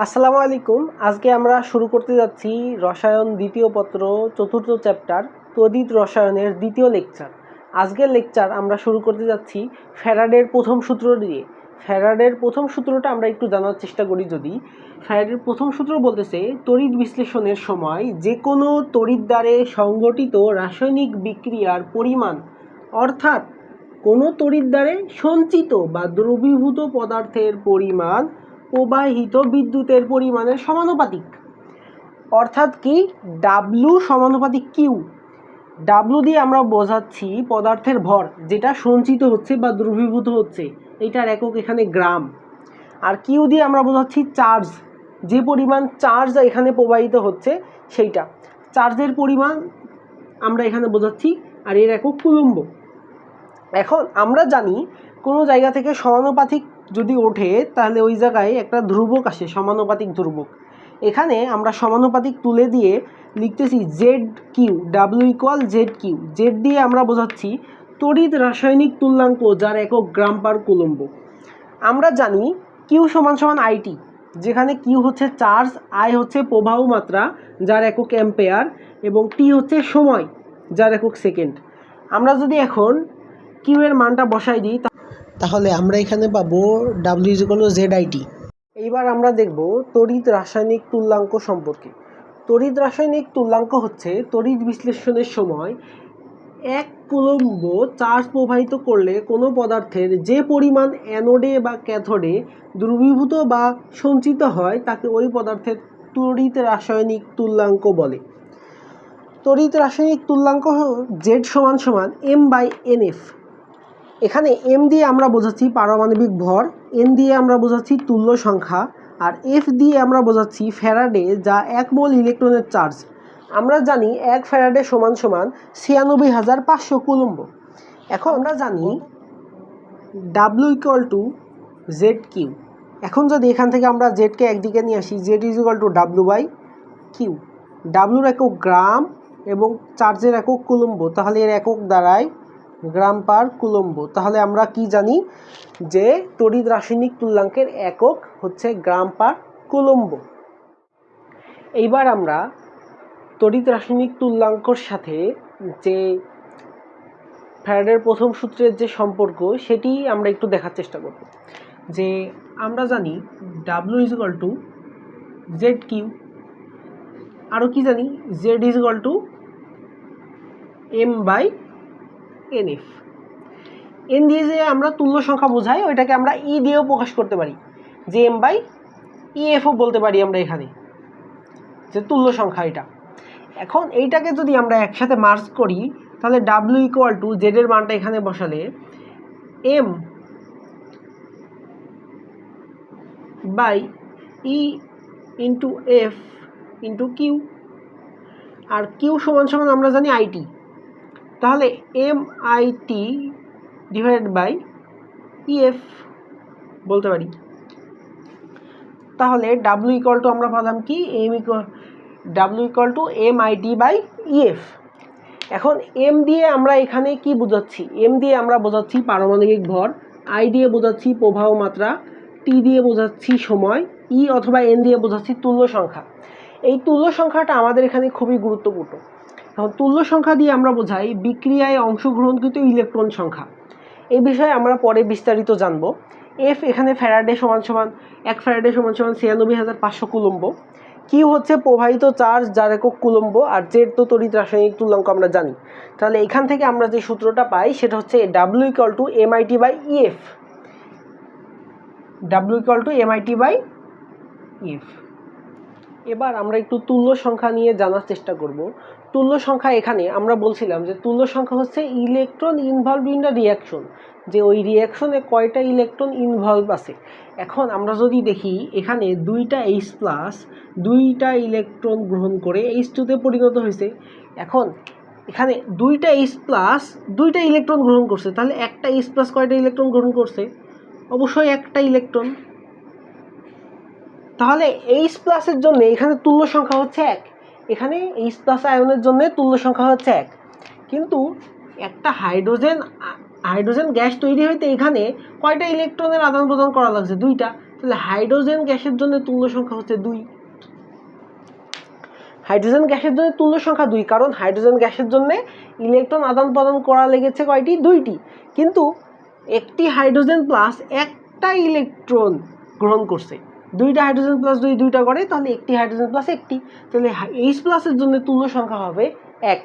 আসসালামু আলাইকুম। আজকে আমরা শুরু করতে যাচ্ছি রসায়ন দ্বিতীয় পত্র চতুর্থ চ্যাপ্টার তড়িৎ রসায়নের দ্বিতীয় লেকচার। আজকের লেকচার আমরা শুরু করতে যাচ্ছি ফ্যারাডের প্রথম সূত্র দিয়ে। ফ্যারাডের প্রথম সূত্রটা আমরা একটু জানার চেষ্টা করি। যদি ফ্যারাডের প্রথম সূত্র বলতেছে তড়িৎ বিশ্লেষণের সময় যে কোনো তড়িৎ দ্বারে সংঘটিত রাসায়নিক বিক্রিয়ার পরিমাণ, অর্থাৎ কোনো তড়িৎ দ্বারে সঞ্চিত বা দ্রবীভূত পদার্থের পরিমাণ প্রবাহিত বিদ্যুতের পরিমাণের সমানুপাতিক। অর্থাৎ কি, ডাব্লু সমানুপাতিক কিউ। ডাব্লু দিয়ে আমরা বোঝাচ্ছি পদার্থের ভর যেটা সঞ্চিত হচ্ছে বা দ্রবীভূত হচ্ছে, এটার একক এখানে গ্রাম। আর কিউ দিয়ে আমরা বোঝাচ্ছি চার্জ, যে পরিমাণ চার্জ এখানে প্রবাহিত হচ্ছে সেইটা, চার্জের পরিমাণ আমরা এখানে বোঝাচ্ছি, আর এর একক কুলম্ব। এখন আমরা জানি কোনো জায়গা থেকে সমানুপাতিক যদি ওঠে তাহলে ওই জায়গায় একটা ধ্রুবক আসে, সমানুপাতিক ধ্রুবক। এখানে আমরা সমানুপাতিক তুলে দিয়ে লিখতেছি Z Q, W equal Z Q. Z দিয়ে আমরা বোঝাচ্ছি তড়িৎ রাসায়নিক তুল্যাঙ্ক যার একক গ্রাম পার কুলম্ব। আমরা জানি কিউ সমান সমান আইটি, যেখানে কিউ হচ্ছে চার্জ, আই হচ্ছে প্রবাহ মাত্রা যার একক অ্যাম্পেয়ার, এবং টি হচ্ছে সময় যার একক সেকেন্ড। আমরা যদি এখন কিউ এর মানটা বসাই দিই তাহলে আমরা এখানে পাবো W equal to Z IT. এইবার আমরা দেখব তড়িৎ রাসায়নিক তুল্যাঙ্ক সম্পর্কে। তড়িৎ রাসায়নিক তুল্যাঙ্ক হচ্ছে তড়িৎ বিশ্লেষণের সময় এক কুলম্ব চার্জ প্রবাহিত করলে কোনো পদার্থের যে পরিমাণ অ্যানোডে বা ক্যাথোডে দ্রবীভূত বা সঞ্চিত হয় তাকে ওই পদার্থের তড়িৎ রাসায়নিক তুল্যাঙ্ক বলে। তড়িৎ রাসায়নিক তুল্যাঙ্ক জেড সমান সমান এম বাই এন এফ। এখানে এম দিয়ে আমরা বোঝাচ্ছি পারমাণবিক ভর, এন দিয়ে আমরা বোঝাচ্ছি তুল্য সংখ্যা, আর এফ দিয়ে আমরা বোঝাচ্ছি ফ্যারাডে যা 1 মোল ইলেকট্রনের চার্জ। আমরা জানি 1 ফ্যারাডে সমান সমান 96,500 কুলম্ব। এখন আমরা জানি W equal to Z Q. এখন যদি এখান থেকে আমরা জেডকে একদিকে নিয়ে আসি, Z is equal to W by Q. ডাব্লিউর একক গ্রাম এবং চার্জের একক কুলম্ব, তাহলে এর একক দাঁড়ায় গ্রাম পার কুলম্ব। তাহলে আমরা কি জানি যে তড়িৎ রাসায়নিক তুল্যাঙ্কের একক হচ্ছে গ্রাম পার কুলম্ব। এইবার আমরা তড়িৎ রাসায়নিক তুল্যাঙ্কর সাথে যে ফ্যারাডের প্রথম সূত্রের যে সম্পর্ক সেটি আমরা একটু দেখার চেষ্টা করব। যে আমরা জানি W is equal to Z Q, আরও কি জানি Z is equal to M by N F. N দিয়ে যে আমরা তুল্য সংখ্যা বোঝাই ওইটাকে আমরা ই দিয়েও প্রকাশ করতে পারি, যে এম বাই ইএফও বলতে পারি আমরা এখানে, যে তুল্য সংখ্যা এটা। এখন এইটাকে যদি আমরা একসাথে মার্জ করি তাহলে ডাব্লিউ ইকুয়াল টু জেডের মানটা এখানে বসালে M by E into F into Q, আর কিউ সমান সমান আমরা জানি আইটি, তাহলে M IT divided by EF বলতে পারি। তাহলে ডাব্লিউ ইকুয়াল টু আমরা পেলাম কি, W equal to M IT by EF. এখন এম দিয়ে আমরা এখানে কি বোঝাচ্ছি, এম দিয়ে আমরা বোঝাচ্ছি পারমাণবিক ভর, আই দিয়ে বোঝাচ্ছি প্রবাহ মাত্রা, টি দিয়ে বোঝাচ্ছি সময়, ই অথবা এন দিয়ে বোঝাচ্ছি তুল্য সংখ্যা। এই তুল্য সংখ্যাটা আমাদের এখানে খুবই গুরুত্বপূর্ণ। এখন তুল্য সংখ্যা দিয়ে আমরা বোঝাই বিক্রিয়ায় অংশগ্রহণকৃত ইলেকট্রন সংখ্যা। এই বিষয়ে আমরা পরে বিস্তারিত জানব। এফ এখানে ফ্যারাডে সমান সমান 1 ফ্যারাডে সমান সমান 96,500 কুলম্ব। কিউ হচ্ছে প্রবাহিত চার্জ যার একক কুলম্ব, আর জেড তো তড়িৎ রাসায়নিক তুল্যাঙ্ক আমরা জানি। তাহলে এখান থেকে আমরা যে সূত্রটা পাই সেটা হচ্ছে W equal to M IT by EF. W equal to M IT by EF. এবার আমরা একটু তুল্য সংখ্যা নিয়ে জানার চেষ্টা করব। তুল্য সংখ্যা এখানে আমরা বলছিলাম যে তুল্য সংখ্যা হচ্ছে electron involve in the reaction, যে ওই রিয়াকশনে কয়টা ইলেকট্রন ইনভলভ আছে। এখন আমরা যদি দেখি এখানে 2টা H প্লাস 2টা ইলেকট্রন গ্রহণ করে H2তে পরিণত হয়েছে। এখন এখানে 2টা H প্লাস 2টা ইলেকট্রন গ্রহণ করছে, তাহলে একটা H প্লাস কয়টা ইলেকট্রন গ্রহণ করছে, অবশ্যই একটা ইলেকট্রন। তাহলে H প্লাসের জন্য এখানে তুল্য সংখ্যা হচ্ছে 1, এখানে H প্লাস আয়নের জন্য তুল্য সংখ্যা হচ্ছে 1। কিন্তু একটা হাইড্রোজেন গ্যাস তৈরি হইতে এখানে কয়টা ইলেকট্রনের আদান প্রদান করা লাগছে, 2টা, তাহলে হাইড্রোজেন গ্যাসের জন্য তুল্য সংখ্যা হচ্ছে 2। হাইড্রোজেন গ্যাসের জন্য তুল্য সংখ্যা 2, কারণ হাইড্রোজেন গ্যাসের জন্য ইলেকট্রন আদান প্রদান করা লেগেছে কয়টি? 2টি। কিন্তু একটি হাইড্রোজেন প্লাস একটা ইলেকট্রন গ্রহণ করছে। 2টা হাইড্রোজেন প্লাস যদি 2টা করে তাহলে একটি হাইড্রোজেন প্লাস একটি, তাহলে H প্লাসের জন্য তুল্য সংখ্যা হবে 1।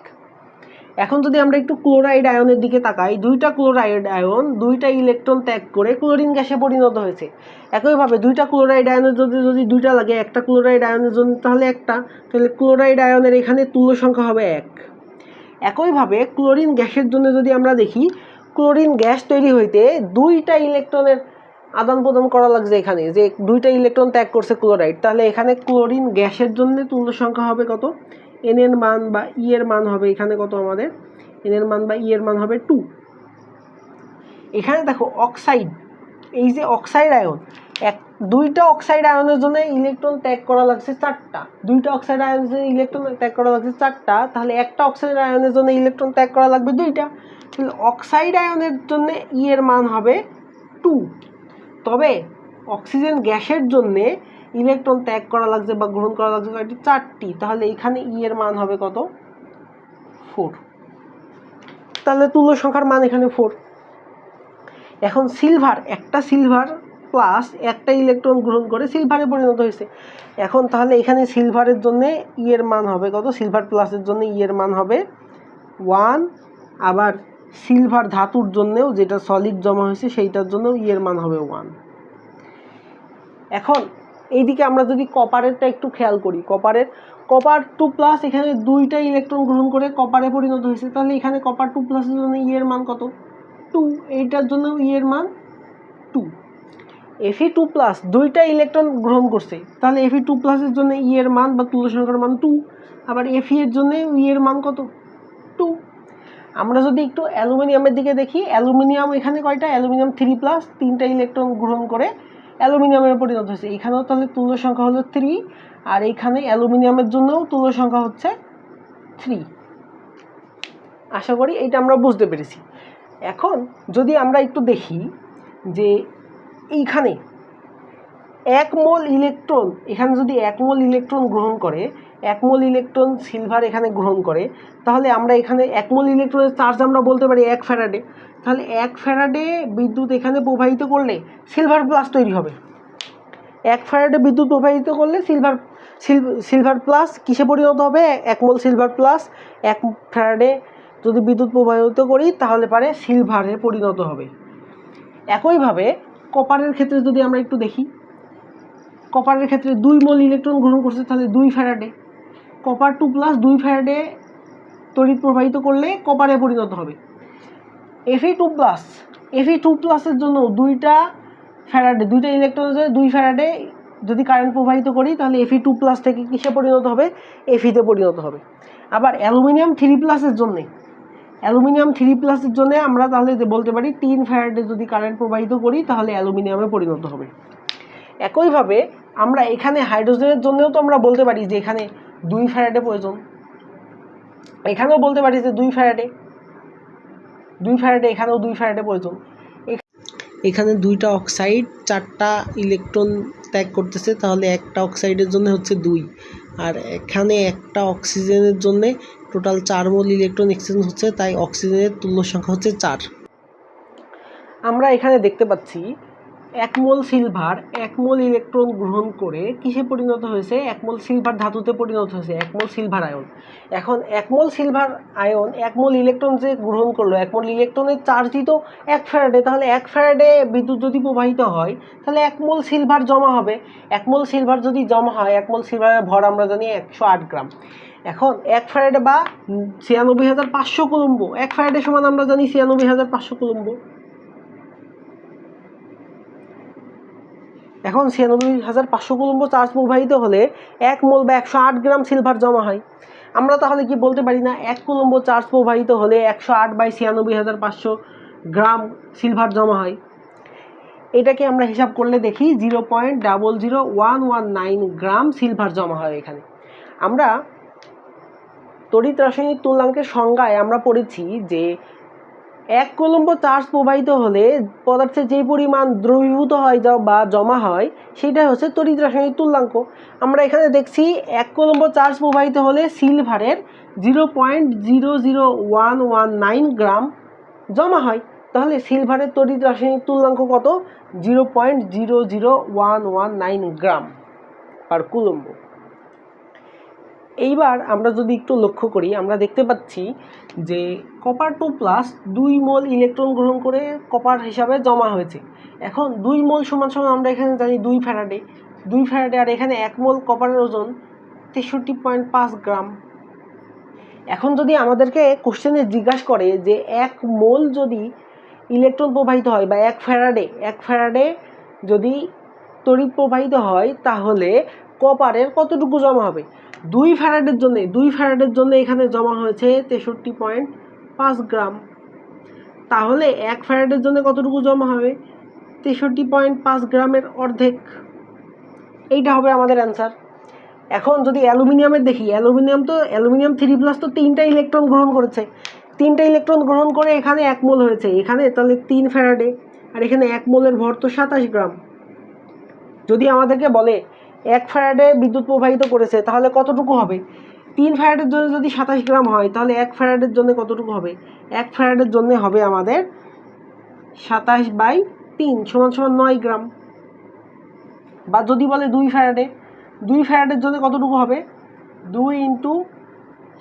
এখন যদি আমরা একটু ক্লোরাইড আয়নের দিকে তাকাই, 2টা ক্লোরাইড আয়ন 2টা ইলেকট্রন ত্যাগ করে ক্লোরিন গ্যাসে পরিণত হয়েছে। একইভাবে 2টা ক্লোরাইড আয়নের যদি 2টা লাগে, একটা ক্লোরাইড আয়নের জন্য তাহলে একটা, তাহলে ক্লোরাইড আয়নের এখানে তুল্য সংখ্যা হবে 1। একইভাবে ক্লোরিন গ্যাসের জন্য যদি আমরা দেখি, ক্লোরিন গ্যাস তৈরি হইতে 2টা ইলেকট্রনের আদান প্রদান করা লাগছে এখানে, যে 2টা ইলেকট্রন ত্যাগ করছে ক্লোরাইড, তাহলে এখানে ক্লোরিন গ্যাসের জন্য তুল্য সংখ্যা হবে কত? এন এর মান বা ই এর মান হবে এখানে কত? আমাদের এন এর মান বা ই এর মান হবে 2। এখানে দেখো অক্সাইড, এই যে অক্সাইড আয়ন, 2টা অক্সাইড আয়নের জন্য ইলেকট্রন ত্যাগ করা লাগছে 4টা। 2টা অক্সাইড আয়নের জন্য ইলেকট্রন ত্যাগ করা লাগছে 4টা, তাহলে একটা অক্সাইড আয়নের জন্য ইলেকট্রন ত্যাগ করা লাগবে 2টা। তাহলে অক্সাইড আয়নের জন্য ই এর মান হবে 2। তবে অক্সিজেন গ্যাসের জন্য ইলেকট্রন ত্যাগ করা লাগছে বা গ্রহণ করা লাগছে 4টি, তাহলে এখানে ই এর মান হবে কত? 4। তাহলে তুল্য সংখ্যার মান এখানে 4। এখন সিলভার, একটা সিলভার প্লাস একটা ইলেকট্রন গ্রহণ করে সিলভারে পরিণত হয়েছে। এখন তাহলে এখানে সিলভারের জন্য ই এর মান হবে কত? সিলভার প্লাসের জন্য ই এর মান হবে 1। আবার সিলভার ধাতুর জন্যও, যেটা সলিড জমা হয়েছে সেইটার জন্য ই এর মান হবে 1। এখন এইদিকে আমরা যদি কপারেরটা একটু খেয়াল করি, কপার 2+, এখানে 2টা ইলেকট্রন গ্রহণ করে কপারে পরিণত হয়েছে, তাহলে এখানে কপার 2+এর জন্য ই এর মান কত? 2। এইটার জন্য ই এর মান 2। Fe2+, 2টা ইলেকট্রন গ্রহণ করছে, তাহলে Fe2+ এর জন্য ই এর মান বা তুল্য সংখ্যার মান 2। আবার Fe এর জন্য ই এর মান কত? 2। আমরা যদি একটু অ্যালুমিনিয়ামের দিকে দেখি, অ্যালুমিনিয়াম এখানে কয়টা? অ্যালুমিনিয়াম 3+, 3টা ইলেকট্রন গ্রহণ করে অ্যালুমিনিয়ামে পরিণত হয়েছে। এখানেও তাহলে তুল্য সংখ্যা হলো 3, আর এইখানে অ্যালুমিনিয়ামের জন্যও তুল্য সংখ্যা হচ্ছে 3। আশা করি এইটা আমরা বুঝতে পেরেছি। এখন যদি আমরা একটু দেখি যে এইখানে 1 মোল ইলেকট্রন, এখানে যদি 1 মোল ইলেকট্রন গ্রহণ করে, 1 মোল ইলেকট্রন সিলভার এখানে গ্রহণ করে, তাহলে আমরা এখানে 1 মোল ইলেকট্রনের চার্জ আমরা বলতে পারি 1 ফ্যারাডে। তাহলে 1 ফ্যারাডে বিদ্যুৎ এখানে প্রবাহিত করলে সিলভার প্লাস তৈরি হবে। 1 ফ্যারাডে বিদ্যুৎ প্রবাহিত করলে সিলভার প্লাস কিসে পরিণত হবে? 1 মোল সিলভার প্লাস 1 ফ্যারাডে যদি বিদ্যুৎ প্রবাহিত করি তাহলে পারে সিলভারে পরিণত হবে। একইভাবে কপারের ক্ষেত্রে যদি আমরা একটু দেখি, কপারের ক্ষেত্রে 2 মোল ইলেকট্রন গ্রহণ করছে, তাহলে 2 ফ্যারাডে। কপার 2+, 2 ফ্যারাডে তড়িৎ প্রবাহিত করলে কপারে পরিণত হবে। Fe2+ এর জন্য 2টা ফ্যারাডে, 2টা ইলেকট্রনের জন্য 2 ফ্যারাডে যদি কারেন্ট প্রবাহিত করি, তাহলে Fe2+ থেকে কিসে পরিণত হবে? Fe-তে পরিণত হবে। আবার অ্যালুমিনিয়াম 3+ এর জন্য আমরা তাহলে বলতে পারি 3 ফ্যারাডে যদি কারেন্ট প্রবাহিত করি তাহলে অ্যালুমিনিয়ামে পরিণত হবে। একইভাবে আমরা এখানে হাইড্রোজেনের জন্যও তো আমরা বলতে পারি যে এখানে 2 ফ্যারাডে প্রয়োজন, এখানেও বলতে পারি যে 2 ফ্যারাডে, এখানেও 2 ফ্যারাডে প্রয়োজন। এখানে 2টা অক্সাইড 4টা ইলেকট্রন ত্যাগ করতেছে, তাহলে একটা অক্সাইডের জন্য হচ্ছে 2, আর এখানে একটা অক্সিজেনের জন্য টোটাল 4 মোল ইলেকট্রন এক্সচেঞ্জ হচ্ছে, তাই অক্সিজেনের তুল্য সংখ্যা হচ্ছে 4। আমরা এখানে দেখতে পাচ্ছি 1 মোল সিলভার 1 মোল ইলেকট্রন গ্রহণ করে কিসে পরিণত হয়েছে? 1 মোল সিলভার ধাতুতে পরিণত হয়েছে, 1 মোল সিলভার আয়ন। এখন 1 মোল সিলভার আয়ন 1 মোল ইলেকট্রন যে গ্রহণ করলো, 1 মোল ইলেকট্রনের চার্জ দিত 1 ফ্যারাডে, তাহলে 1 ফ্যারাডে বিদ্যুৎ যদি প্রবাহিত হয় তাহলে 1 মোল সিলভার জমা হবে। 1 মোল সিলভার যদি জমা হয়, 1 মোল সিলভারের ভর আমরা জানি 108 গ্রাম। এখন 1 ফ্যারাডে বা 96,500 কুলম্ব, 1 ফ্যারাডে সমান আমরা জানি 96,500 কুলম্ব। এখন 96,500 কুলম্ব চার্জ প্রবাহিত হলে 1 মোল বা 108 গ্রাম সিলভার জমা হয়। আমরা তাহলে কি বলতে পারি না 1 কুলম্ব চার্জ প্রবাহিত হলে 108/96,500 গ্রাম সিলভার জমা হয়? এটাকে আমরা হিসাব করলে দেখি 0.00119 গ্রাম সিলভার জমা হয় এখানে। আমরা তড়িৎ রাসায়নিক তুল্যাঙ্কের সংজ্ঞায় আমরা পড়েছি যে 1 কুলম্ব চার্জ প্রবাহিত হলে পদার্থে যে পরিমাণ দ্রবীভূত হয় বা জমা হয় সেটাই হচ্ছে তড়িৎ রাসায়নিক তুল্যাঙ্ক। আমরা এখানে দেখছি 1 কুলম্ব চার্জ প্রবাহিত হলে সিলভারের 0.00119 গ্রাম জমা হয়। তাহলে সিলভারের তড়িৎ রাসায়নিক তুল্যাঙ্ক কত? 0.00119 গ্রাম পার কুলম্ব। এইবার আমরা যদি একটু লক্ষ্য করি, আমরা দেখতে পাচ্ছি যে কপার 2+ 2 মোল ইলেকট্রন গ্রহণ করে কপার হিসাবে জমা হয়েছে। এখন 2 মোল সমান আমরা এখানে জানি 2 ফ্যারাডে, 2 ফ্যারাডে, আর এখানে 1 মোল কপারের ওজন 63.5 গ্রাম। এখন যদি আমাদেরকে কোশ্চেনে জিজ্ঞাসা করে যে 1 মোল যদি ইলেকট্রন প্রবাহিত হয় বা 1 ফ্যারাডে যদি তড়িৎ প্রবাহিত হয় তাহলে কপারের কতটুকু জমা হবে? 2 ফ্যারাডের জন্য এখানে জমা হয়েছে 63.5 গ্রাম। তাহলে 1 ফ্যারাডের জন্য কতটুকু জমা হবে? 63.5 গ্রামের অর্ধেক। এইটা হবে আমাদের অ্যান্সার। এখন যদি অ্যালুমিনিয়ামের দেখি, অ্যালুমিনিয়াম 3+ তো 3টা ইলেকট্রন গ্রহণ করেছে, 3টা ইলেকট্রন গ্রহণ করে এখানে 1 মোল হয়েছে, এখানে তাহলে 3 ফ্যারাডে, আর এখানে 1 মোলের ভর তো 27 গ্রাম। যদি আমাদেরকে বলে 1 ফ্যারাডে বিদ্যুৎ প্রবাহিত করেছে তাহলে কতটুকু হবে? 3 ফ্যারাডের জন্য যদি 27 গ্রাম হয় তাহলে 1 ফ্যারাডের জন্য কতটুকু হবে? 1 ফ্যারাডের জন্য হবে আমাদের 27/3 = 9 গ্রাম। বা যদি বলে 2 ফ্যারাডের জন্য কতটুকু হবে? 2 ×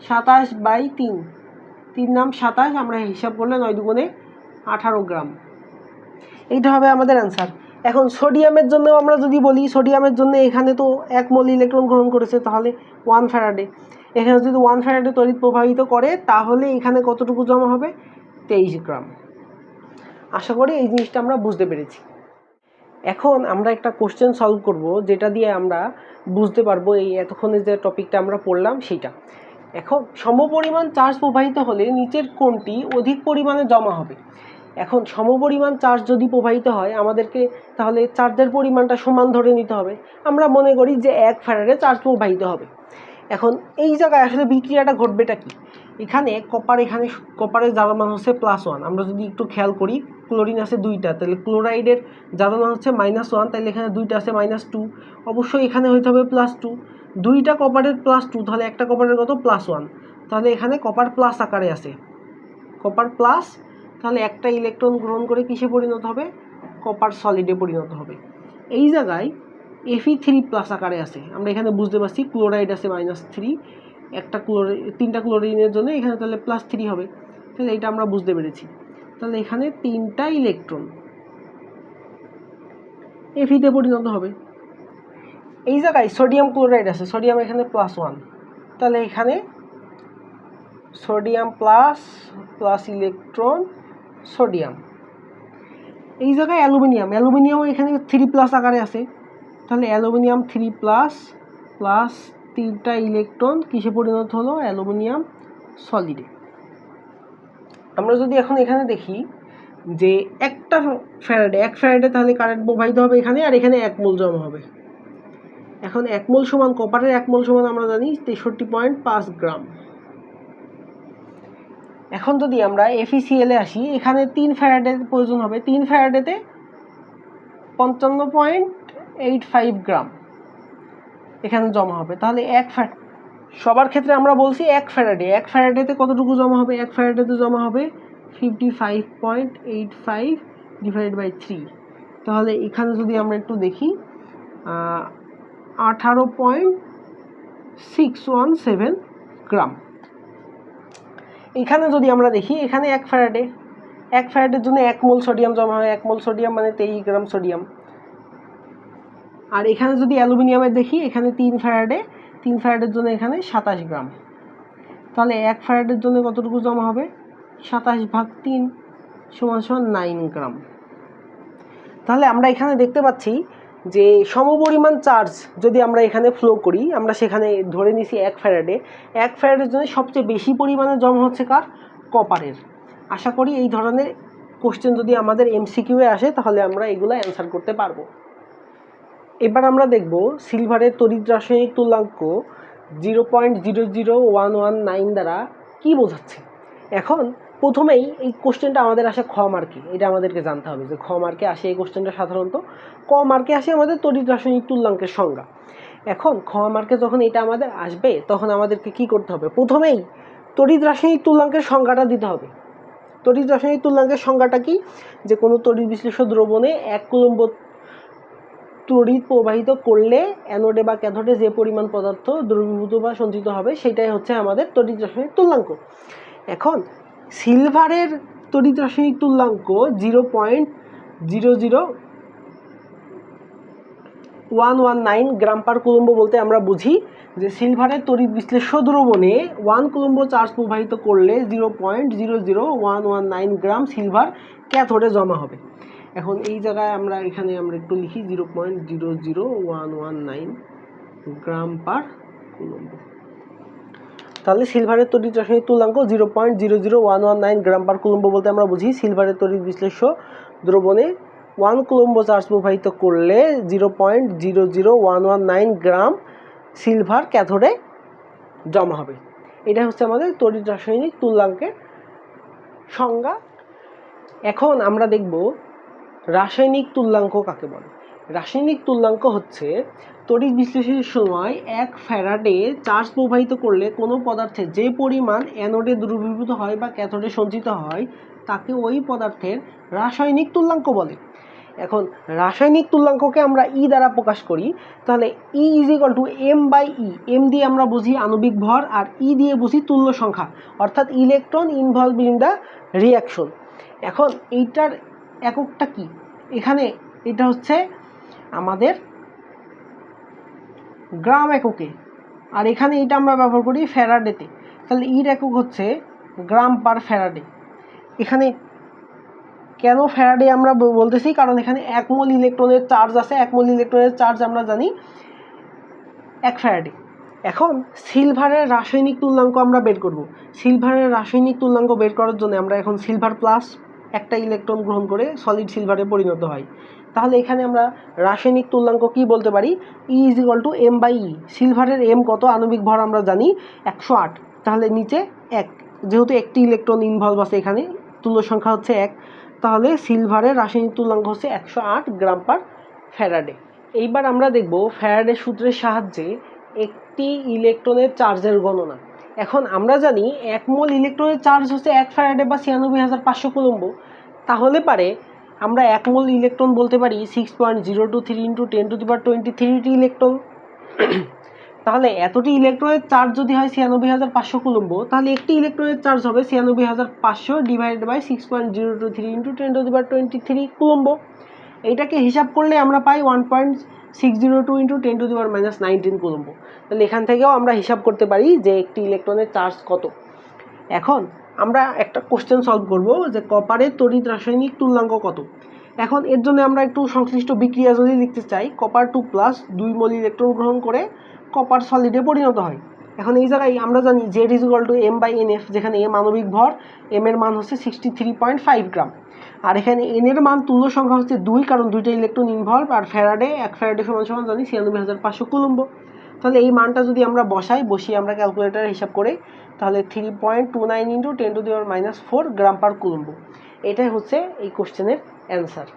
27/3, 3 নাম 27, আমরা হিসাব করলে 9 দুগুণে 18 গ্রাম। এইটা হবে আমাদের অ্যান্সার। এখন সোডিয়ামের জন্য আমরা যদি বলি, সোডিয়ামের জন্য এখানে তো 1 মোল ইলেকট্রন গ্রহণ করেছে, তাহলে 1 ফ্যারাডে। এখানে যদি 1 ফ্যারাডে তড়িৎ প্রবাহিত করে তাহলে এখানে কতটুকু জমা হবে? 23 গ্রাম। আশা করি এই জিনিসটা আমরা বুঝতে পেরেছি। এখন আমরা একটা কোশ্চেন সলভ করব যেটা দিয়ে আমরা বুঝতে পারবো এই এতক্ষণে যে টপিকটা আমরা পড়লাম সেইটা। এখন সমপরিমাণ চার্জ প্রবাহিত হলে নিচের কোনটি অধিক পরিমাণে জমা হবে? এখন সমপরিমাণ চার্জ যদি প্রবাহিত হয় আমাদেরকে তাহলে চার্জের পরিমাণটা সমান ধরে নিতে হবে। আমরা মনে করি যে 1 ফ্যারাডে চার্জ প্রবাহিত হবে। এখন এই জায়গায় আসলে বিক্রিয়াটা ঘটবেটা কি? এখানে কপারের জারণ হচ্ছে +1। আমরা যদি একটু খেয়াল করি, ক্লোরিন আছে 2টা, তাহলে ক্লোরাইডের জারণ হচ্ছে -1, তাহলে এখানে 2টা আছে -2, অবশ্যই এখানে হইতে হবে +2। 2টা কপারের +2, তাহলে একটা কপারের কত? +1, তাহলে এখানে কপার প্লাস আকারে আছে, কপার প্লাস, তাহলে একটা ইলেকট্রন গ্রহণ করে কিসে পরিণত হবে? কপার সলিডে পরিণত হবে। এই জায়গায় Fe3+ আকারে আছে, আমরা এখানে বুঝতে পারছি ক্লোরাইড আছে -3, তিনটা ক্লোরিনের জন্য এখানে তাহলে +3 হবে, তাহলে এটা আমরা বুঝতে পেরেছি। তাহলে এখানে 3টা ইলেকট্রন Fe-তে পরিণত হবে। এই জায়গায় সোডিয়াম ক্লোরাইড আছে, সোডিয়াম এখানে +1, তাহলে এখানে সোডিয়াম প্লাস ইলেকট্রন সোডিয়াম। এই জায়গায় অ্যালুমিনিয়াম এখানে 3+ আকারে আছে, তাহলে অ্যালুমিনিয়াম 3+ প্লাস 3টা ইলেকট্রন কিসে পরিণত হলো? অ্যালুমিনিয়াম সলিডে। আমরা যদি এখন এখানে দেখি যে 1 ফ্যারাডে তাহলে কারেন্ট প্রবাহিত হবে এখানে, আর এখানে 1 মোল জমা হবে। এখন 1 মোল সমান, কপারের 1 মোল সমান আমরা জানি 63.5 গ্রাম। এখন যদি আমরা FeCl এ আসি, এখানে 3 ফ্যারাডের প্রয়োজন হবে, 3 ফ্যারাডেতে 55.85 গ্রাম এখানে জমা হবে। তাহলে সবার ক্ষেত্রে আমরা বলছি 1 ফ্যারাডেতে কতটুকু জমা হবে? 1 ফ্যারাডেতে জমা হবে 55.85 / 3, তাহলে এখানে যদি আমরা একটু দেখি 18.617 গ্রাম। এখানে যদি আমরা দেখি, এখানে 1 ফ্যারাডের জন্য 1 মোল সোডিয়াম জমা হয়, 1 মোল সোডিয়াম মানে 23 গ্রাম সোডিয়াম। আর এখানে যদি অ্যালুমিনিয়ামের দেখি, এখানে 3 ফ্যারাডের জন্য এখানে 27 গ্রাম, তাহলে 1 ফ্যারাডের জন্য কতটুকু জমা হবে? 27/3 = 9 গ্রাম। তাহলে আমরা এখানে দেখতে পাচ্ছি যে সমপরিমাণ চার্জ যদি আমরা এখানে ফ্লো করি, আমরা সেখানে ধরে নিছি 1 ফ্যারাডের জন্য সবচেয়ে বেশি পরিমাণে জমা হচ্ছে কার? কপারের। আশা করি এই ধরনের কোশ্চেন যদি আমাদের MCQ-এ আসে তাহলে আমরা এগুলো অ্যান্সার করতে পারবো। এবার আমরা দেখব সিলভারের তড়িৎ রাসায়নিক তুল্যাঙ্ক 0.00119 দ্বারা কি বোঝাচ্ছে। এখন প্রথমেই এই কোশ্চেনটা আমাদের আসে খ মার্কে, এটা আমাদেরকে জানতে হবে যে খ মার্কে আসে এই কোশ্চেনটা সাধারণত। ক মার্কে আসে আমাদের তড়িৎ রাসায়নিক তুল্যাঙ্কের সংজ্ঞা। এখন খ মার্কে যখন এটা আমাদের আসবে তখন আমাদেরকে কি করতে হবে, প্রথমেই তড়িৎ রাসায়নিক তুল্যাঙ্কের সংজ্ঞাটা দিতে হবে। তড়িৎ রাসায়নিক তুল্যাঙ্কের সংজ্ঞাটা কি, যে কোনো তড়িৎ বিশ্লেষ্য দ্রবণে 1 কুলম্ব তড়িৎ প্রবাহিত করলে অ্যানোডে বা ক্যাথোডে যে পরিমাণ পদার্থ দ্রবীভূত বা সঞ্চিত হবে সেটাই হচ্ছে আমাদের তড়িৎ রাসায়নিক তুল্যাঙ্ক। এখন সিলভারের তড়িৎ রাসায়নিক তুল্যাঙ্ক 0.00119 গ্রাম পার কুলম্ব বলতে আমরা বুঝি যে সিলভারের তড়িৎ বিশ্লেষ্য দ্রবণে 1 কুলম্ব চার্জ প্রবাহিত করলে 0.00119 গ্রাম সিলভার ক্যাথোডে জমা হবে। এখন এই জায়গায় আমরা একটু লিখি 0.00119 গ্রাম পার কুলম্ব। তাহলে সিলভারের তড়িৎ রাসায়নিক তুল্যাঙ্ক 0.00119 গ্রাম পার কুলম্ব বলতে আমরা বুঝি সিলভারের তড়িৎ বিশ্লেষ্য দ্রবণে 1 কুলম্ব চার্জ প্রবাহিত করলে 0.00119 গ্রাম সিলভার ক্যাথোডে জমা হবে। এটা হচ্ছে আমাদের তড়িৎ রাসায়নিক তুল্যাঙ্কের সংজ্ঞা। এখন আমরা দেখব রাসায়নিক তুল্যাঙ্ক কাকে বলে। রাসায়নিক তুল্যাঙ্ক হচ্ছে তড়িৎ বিশ্লেষণের সময় 1 ফ্যারাডে চার্জ প্রবাহিত করলে কোনো পদার্থের যে পরিমাণ অ্যানোডে দ্রবীভূত হয় বা ক্যাথোডে সঞ্চিত হয় তাকে ওই পদার্থের রাসায়নিক তুল্যাঙ্ক বলে। এখন রাসায়নিক তুল্যাঙ্ককে আমরা ই দ্বারা প্রকাশ করি, তাহলে E is equal to M by E. M দিয়ে আমরা বুঝি আণবিক ভর আর ই দিয়ে বুঝি তুল্য সংখ্যা, অর্থাৎ electron involve in the reaction. এখন এইটার এককটা কি, এখানে এটা হচ্ছে আমাদের গ্রাম এককে, আর এখানে এটা আমরা ব্যবহার করি ফ্যারাডেতে। তাহলে ইর একক হচ্ছে গ্রাম পার ফ্যারাডে। এখানে কেন ফ্যারাডে আমরা বলতেছি, কারণ এখানে 1 মোল ইলেকট্রনের চার্জ আছে। 1 মোল ইলেকট্রনের চার্জ আমরা জানি 1 ফ্যারাডে। এখন সিলভারের রাসায়নিক তুল্যাঙ্ক আমরা বের করব। সিলভারের রাসায়নিক তুল্যাঙ্ক বের করার জন্য আমরা এখন সিলভার প্লাস একটা ইলেকট্রন গ্রহণ করে সলিড সিলভারে পরিণত হয়। তাহলে এখানে আমরা রাসায়নিক তুল্যাঙ্ক কি বলতে পারি, E is equal to M by E. সিলভারের এম কত, আণবিক ভর আমরা জানি 108, তাহলে নিচে 1, যেহেতু একটি ইলেকট্রন ইনভলভ আছে এখানে, তুল্য সংখ্যা হচ্ছে 1, তাহলে সিলভারের রাসায়নিক তুল্যাঙ্ক হচ্ছে 108 গ্রাম পার ফ্যারাডে। এইবার আমরা দেখব ফ্যারাডের সূত্রের সাহায্যে একটি ইলেকট্রনের চার্জের গণনা। এখন আমরা জানি 1 মোল ইলেকট্রনের চার্জ হচ্ছে 1 ফ্যারাডে বা 96,500 কুলম্ব। তাহলে পারে আমরা 1 মোল ইলেকট্রন বলতে পারি 6.023 × 10⁻23টি ইলেকট্রন। তাহলে এতটি ইলেকট্রনের চার্জ যদি হয় 96,500 কুলম্ব, তাহলে একটি ইলেকট্রনের চার্জ হবে 96,500 ডিভাইডেড বাই 6.023 × 10⁻23 কুলম্ব। এইটাকে হিসাব করলে আমরা পাই 1.602 × 10⁻19 কুলম্ব। তাহলে এখান থেকেও আমরা হিসাব করতে পারি যে একটি ইলেকট্রনের চার্জ কত। এখন আমরা একটা কোশ্চেন সলভ করব যে কপারের তড়িৎ রাসায়নিক তুল্যাঙ্ক কত। এখন এর জন্য আমরা একটু সংশ্লিষ্ট বিক্রিয়া যদি লিখতে চাই, কপার 2+ 2 মোল ইলেকট্রন গ্রহণ করে কপার সলিডে পরিণত হয়। এখন এই জায়গায় আমরা জানি Z is equal to M by N F, যেখানে এম আণবিক ভর, এম এর মান হচ্ছে 63.5 গ্রাম, আর এখানে এন এর মান তুল্য সংখ্যা হচ্ছে 2, কারণ 2টা ইলেকট্রন ইনভলভ, আর ফ্যারাডে 1 ফ্যারাডে সমান জানি 96,500 কুলম্ব। তাহলে এই মানটা যদি আমরা বসিয়ে আমরা ক্যালকুলেটারে হিসাব করে, তাহলে 3.29 × 10⁻⁴ গ্রাম পার কুলম্ব। এটাই হচ্ছে এই কোশ্চেনের অ্যান্সার।